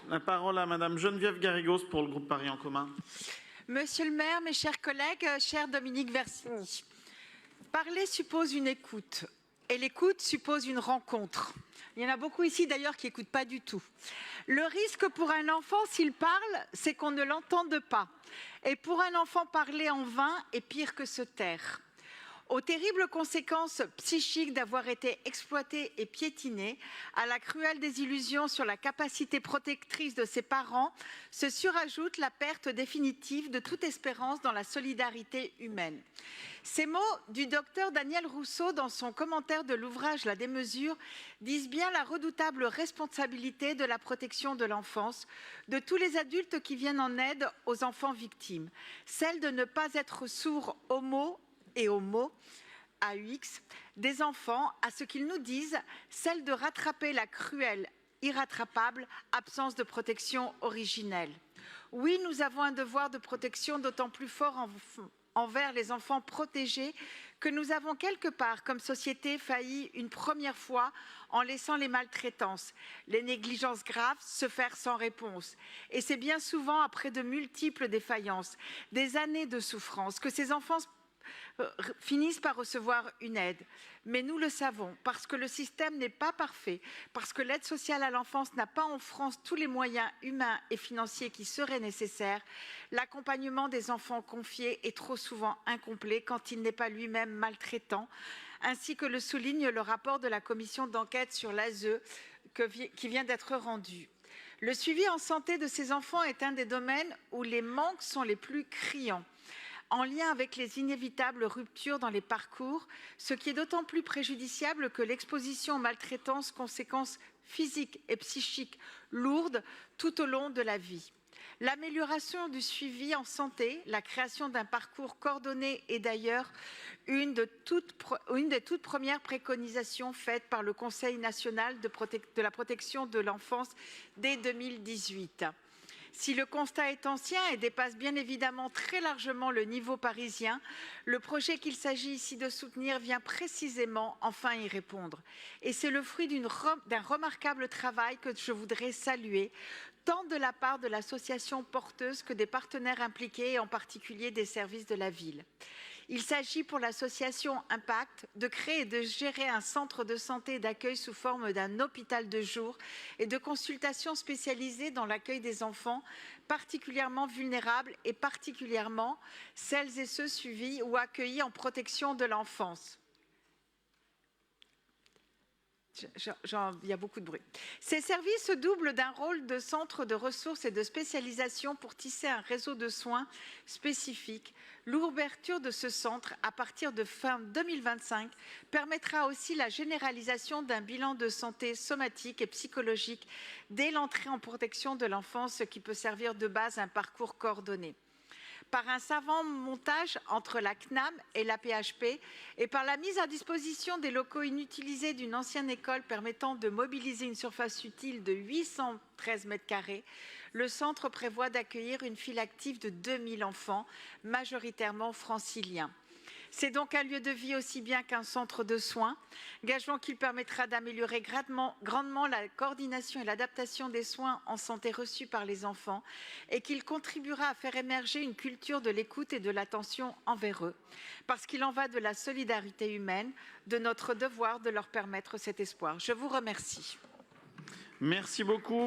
La parole à Madame Geneviève Garrigos pour le groupe Paris en commun. Monsieur le maire, mes chers collègues, cher Dominique Versini, parler suppose une écoute et l'écoute suppose une rencontre. Il y en a beaucoup ici d'ailleurs qui n'écoutent pas du tout. Le risque pour un enfant s'il parle, c'est qu'on ne l'entende pas. Et pour un enfant, parler en vain est pire que se taire. Aux terribles conséquences psychiques d'avoir été exploité et piétiné, à la cruelle désillusion sur la capacité protectrice de ses parents, se surajoute la perte définitive de toute espérance dans la solidarité humaine. Ces mots du docteur Daniel Rousseau, dans son commentaire de l'ouvrage La démesure, disent bien la redoutable responsabilité de la protection de l'enfance, de tous les adultes qui viennent en aide aux enfants victimes, celle de ne pas être sourd aux mots et aux mots, AUX, des enfants, à ce qu'ils nous disent, celle de rattraper la cruelle, irrattrapable absence de protection originelle. Oui, nous avons un devoir de protection d'autant plus fort envers les enfants protégés que nous avons quelque part, comme société, failli une première fois en laissant les maltraitances, les négligences graves se faire sans réponse. Et c'est bien souvent après de multiples défaillances, des années de souffrance, que ces enfants finissent par recevoir une aide. Mais nous le savons, parce que le système n'est pas parfait, parce que l'aide sociale à l'enfance n'a pas en France tous les moyens humains et financiers qui seraient nécessaires, l'accompagnement des enfants confiés est trop souvent incomplet quand il n'est pas lui-même maltraitant, ainsi que le souligne le rapport de la commission d'enquête sur l'ASE qui vient d'être rendu. Le suivi en santé de ces enfants est un des domaines où les manques sont les plus criants, en lien avec les inévitables ruptures dans les parcours, ce qui est d'autant plus préjudiciable que l'exposition aux maltraitances, conséquences physiques et psychiques lourdes tout au long de la vie. L'amélioration du suivi en santé, la création d'un parcours coordonné est d'ailleurs une des toutes premières préconisations faites par le Conseil national de la protection de l'enfance dès 2018. Si le constat est ancien et dépasse bien évidemment très largement le niveau parisien, le projet qu'il s'agit ici de soutenir vient précisément enfin y répondre. Et c'est le fruit d'un remarquable travail que je voudrais saluer, tant de la part de l'association porteuse que des partenaires impliqués, et en particulier des services de la ville. Il s'agit pour l'association Impact de créer et de gérer un centre de santé et d'accueil sous forme d'un hôpital de jour et de consultations spécialisées dans l'accueil des enfants particulièrement vulnérables et particulièrement celles et ceux suivis ou accueillis en protection de l'enfance. Il y a beaucoup de bruit. Ces services doublent d'un rôle de centre de ressources et de spécialisation pour tisser un réseau de soins spécifiques. L'ouverture de ce centre à partir de fin 2025 permettra aussi la généralisation d'un bilan de santé somatique et psychologique dès l'entrée en protection de l'enfance, ce qui peut servir de base à un parcours coordonné. Par un savant montage entre la CNAM et la PHP et par la mise à disposition des locaux inutilisés d'une ancienne école permettant de mobiliser une surface utile de 813 mètres carrés, le centre prévoit d'accueillir une file active de 2000 enfants, majoritairement franciliens. C'est donc un lieu de vie aussi bien qu'un centre de soins. Gageons qu'il permettra d'améliorer grandement la coordination et l'adaptation des soins en santé reçus par les enfants et qu'il contribuera à faire émerger une culture de l'écoute et de l'attention envers eux. Parce qu'il en va de la solidarité humaine, de notre devoir de leur permettre cet espoir. Je vous remercie. Merci beaucoup.